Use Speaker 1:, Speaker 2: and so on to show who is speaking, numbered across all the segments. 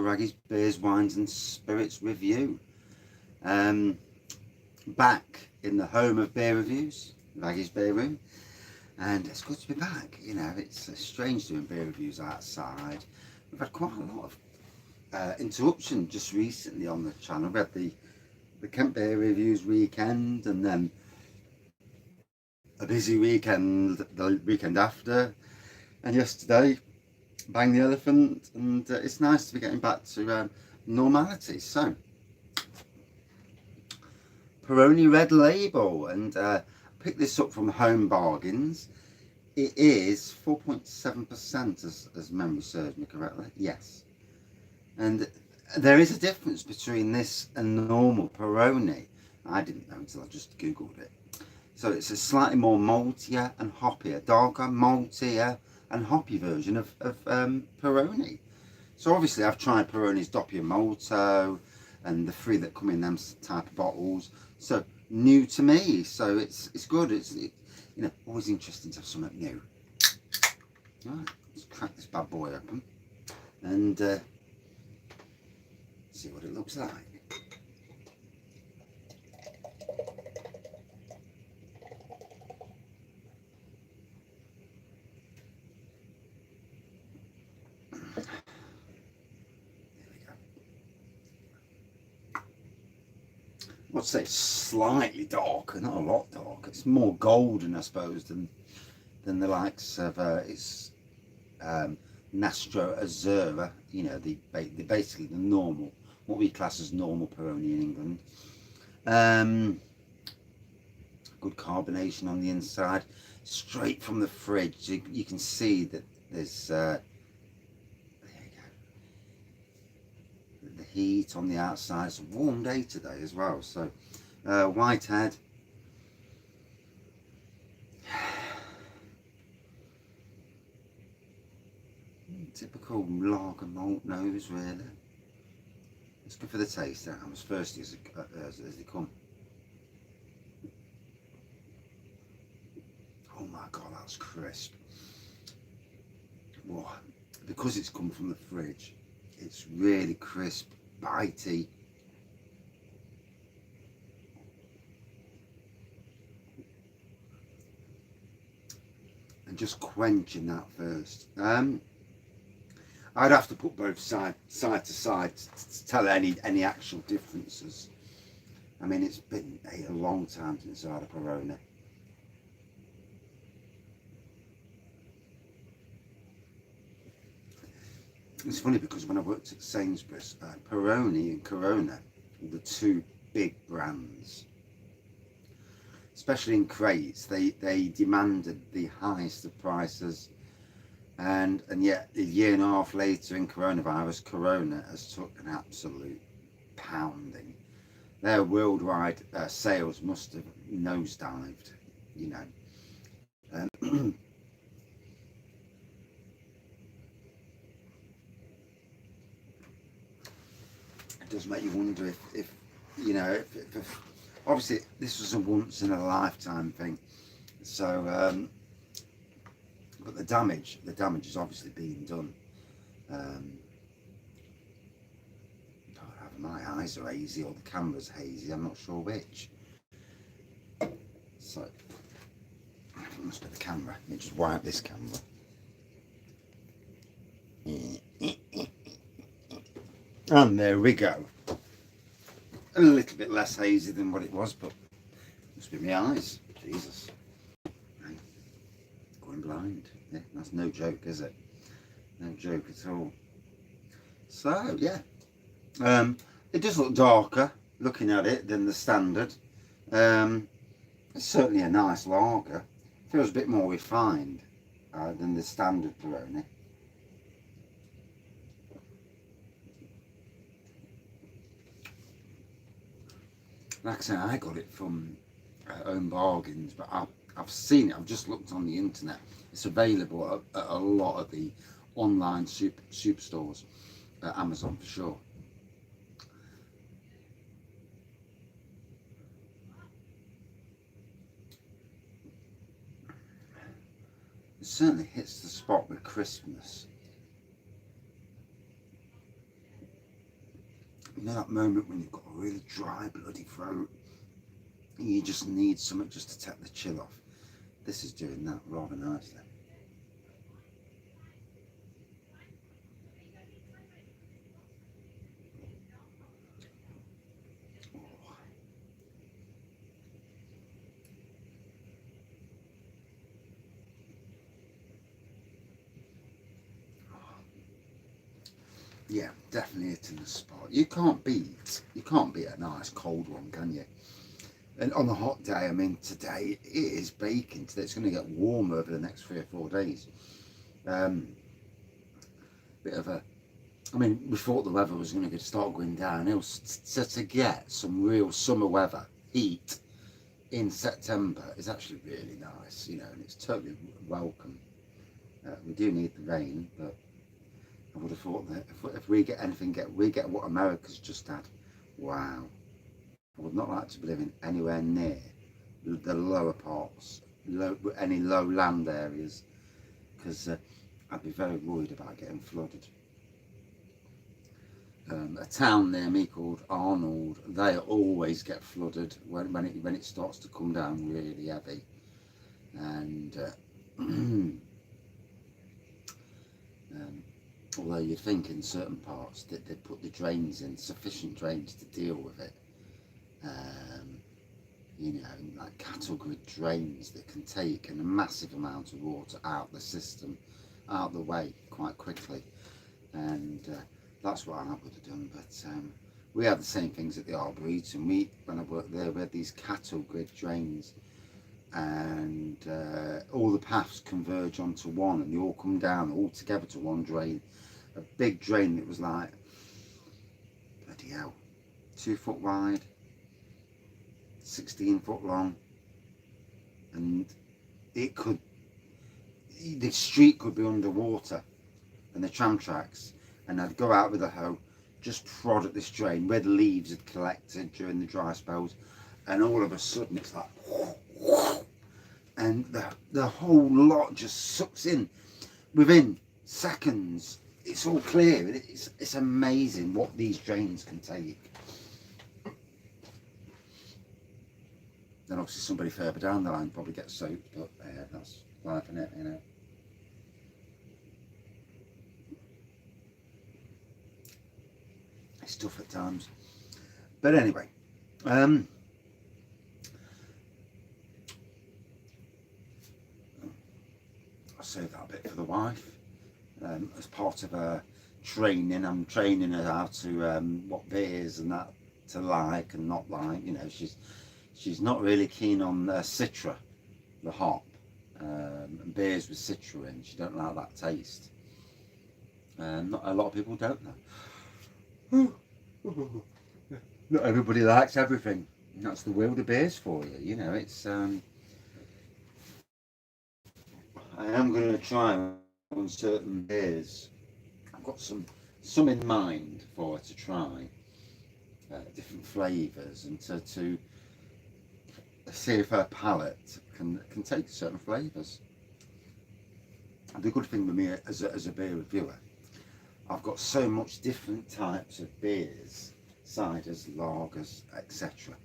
Speaker 1: Wraggys Beers, Wines and Spirits review. Back in the home of beer reviews, Wraggys Beer Room, and it's good to be back. You know, it's strange doing beer reviews outside. We've had quite a lot of interruption just recently on the channel. We had the Kent Beer Reviews weekend, and then a busy weekend the weekend after, and yesterday Bang the Elephant, and it's nice to be getting back to normality. So Peroni Red label, and pick this up from Home Bargains. It is 4.7% as memory serves me correctly. Yes, and there is a difference between this and normal Peroni. I didn't know until I just googled it. So it's a slightly more maltier and hoppier, darker, maltier and hoppy version of Peroni. So obviously I've tried Peroni's Doppio Molto and the three that come in them type of bottles. So new to me. So it's good. It's you know, always interesting to have something new. Right, let's crack this bad boy open and see what it looks like. I'd say slightly darker, not a lot darker. It's more golden, I suppose, than the likes of its Nastro Azzurro. You know, the basically the normal, what we class as normal Peroni in England. Good carbonation on the inside, straight from the fridge. You can see that there's there you go. The heat on the outside. It's a warm day today as well. So Whitehead. Typical lager malt nose, really. Let's go for the taste. I'm as thirsty as they come. Oh my god, that's crisp. Whoa. Because it's come from the fridge, it's really crisp, bitey. And just quenching that first. I'd have to put both side to side to tell any actual differences. I mean, it's been a long time since I had a Peroni. It's funny because when I worked at Sainsbury's, Peroni and Corona were the two big brands. Especially in crates, they demanded the highest of prices. And yet a year and a half later in coronavirus, Corona has took an absolute pounding. Their worldwide sales must have nosedived, you know. It does make you wonder if you know, if obviously this was a once in a lifetime thing. So but the damage is obviously being done. Either my eyes are hazy or the camera's hazy, I'm not sure which. So it must be the camera. Let me just wipe this camera. And there we go. A little bit less hazy than what it was, but it must be my eyes. Jesus. Going blind. Yeah, that's no joke, is it? No joke at all. So yeah, it does look darker looking at it than the standard. It's certainly a nice lager. Feels a bit more refined than the standard Peroni. Like I say, I got it from Home Bargains, but I've seen it. I've just looked on the internet. It's available at a lot of the online superstores, Amazon for sure. It certainly hits the spot with crispness. You know that moment when you've got a really dry bloody throat, you just need something just to take the chill off. This is doing that rather nicely. Yeah, definitely hitting the spot. You can't beat a nice cold one, can you? And on a hot day, I mean, today it is baking. Today it's going to get warmer over the next 3 or 4 days. Bit of a, I mean, we thought the weather was going to start going downhill. So to get some real summer weather, heat in September is actually really nice, you know, and it's totally welcome. We do need the rain, but I would have thought that if we get anything, we get what America's just had. Wow. I would not like to be living anywhere near the lower parts, any low land areas, because I'd be very worried about getting flooded. A town near me called Arnold, they always get flooded when it starts to come down really heavy, and although you'd think in certain parts that they'd put the drains in, sufficient drains to deal with it. You know, like cattle grid drains that can take a massive amount of water out the system, out the way quite quickly, and that's what I would have done. But we had the same things at the Arboretum. When I worked there, we had these cattle grid drains, and all the paths converge onto one, and they all come down all together to one drain. A big drain that was like, bloody hell, 2 foot wide, 16 foot long, and the street could be underwater, and the tram tracks, and I'd go out with a hoe, just prod at this drain where the leaves had collected during the dry spells, and all of a sudden it's like, and the whole lot just sucks in within seconds. It's all clear. It's amazing what these drains can take. Then obviously somebody further down the line probably gets soaked, but that's life, isn't it, you know. It's tough at times. But anyway, I'll save that bit for the wife. As part of her training, I'm training her how to what beers and that to like and not like. You know, she's not really keen on Citra, the hop, and beers with Citra in. She don't like that taste. Not a lot of people don't know. Not everybody likes everything. And that's the world of beers for you. You know, it's. I am going to try on certain beers. I've got some in mind for her to try, different flavours, and to see if her palate can take certain flavours. And the good thing with me as a beer reviewer, I've got so much different types of beers, ciders, lagers, etc.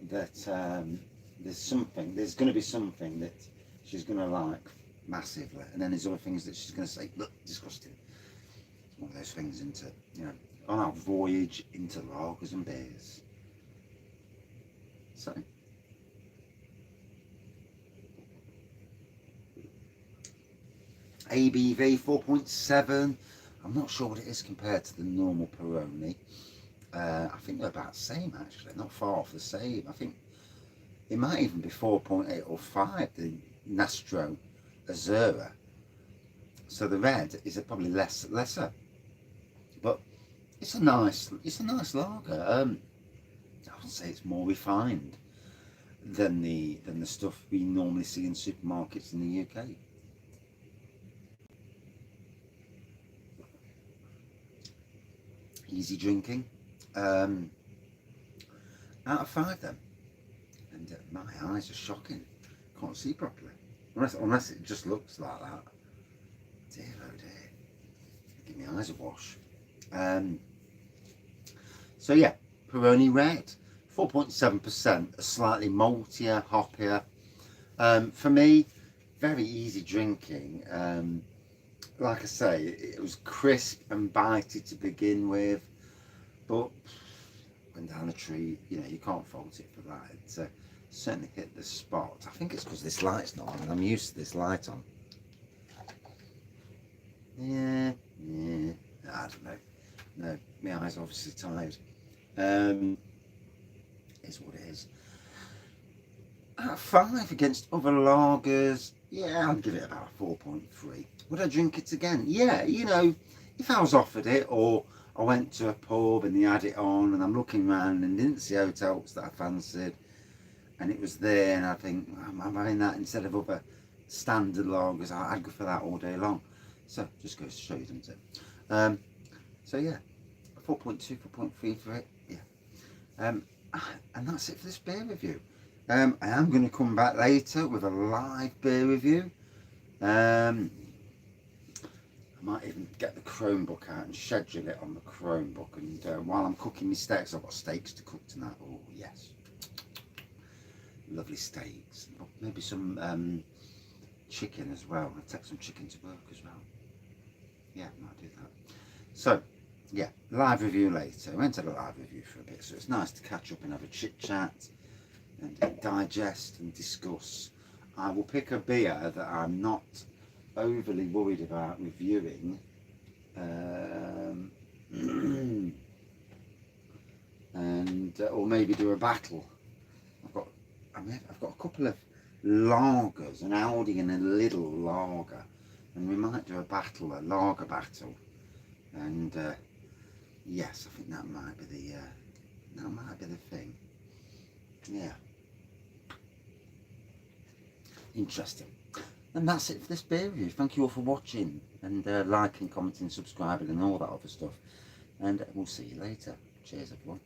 Speaker 1: that there's going to be something that she's going to like massively, and then there's other things that she's going to say, look, disgusting. It's one of those things into, you know, on our voyage into lagers and beers. So ABV 4.7. I'm not sure what it is compared to the normal Peroni. I think they're about the same actually, not far off the same. I think it might even be 4.8 or 5, the Nastro Azzurro. So the red is probably lesser, but it's a nice lager. I would say it's more refined than the stuff we normally see in supermarkets in the UK. Easy drinking. Out of 5 then, and my eyes are shocking. Can't see properly unless it just looks like that. Dear oh dear, give my eyes a wash. So So yeah, Peroni Red, 4.7%, slightly maltier, hoppier. For me, very easy drinking. Like I say, it was crisp and bitey to begin with, but went down a tree, you know, you can't fault it for that. It certainly hit the spot. I think it's because this light's not on and I'm used to this light on. Yeah, I don't know. No, my eyes are obviously tired. Is what it is. At 5 against other lagers, yeah, I'd give it about a 4.3. Would I drink it again? Yeah, you know, if I was offered it, or I went to a pub and they had it on and I'm looking around and didn't see hotels that I fancied and it was there and I think, I'm having that instead of other standard lagers, I'd go for that all day long. So, just goes to show you, doesn't it? So yeah, 4.2, 4.3 for it, yeah. And that's it for this beer review. I am going to come back later with a live beer review. I might even get the Chromebook out and schedule it on the Chromebook. And while I'm cooking my steaks, I've got steaks to cook tonight. Oh yes, lovely steaks. Maybe some chicken as well. I'll take some chicken to work as well. Yeah, might do that. So yeah, live review later. I went to the live review for a bit, so it's nice to catch up and have a chit chat and digest and discuss. I will pick a beer that I'm not overly worried about reviewing, and or maybe do a battle. I've got a couple of lagers, an Audi and a little lager, and we might do a lager battle, and yes, I think that might be the thing. Yeah. Interesting. And that's it for this beer review. Thank you all for watching and liking, commenting, subscribing and all that other stuff. And we'll see you later. Cheers everyone.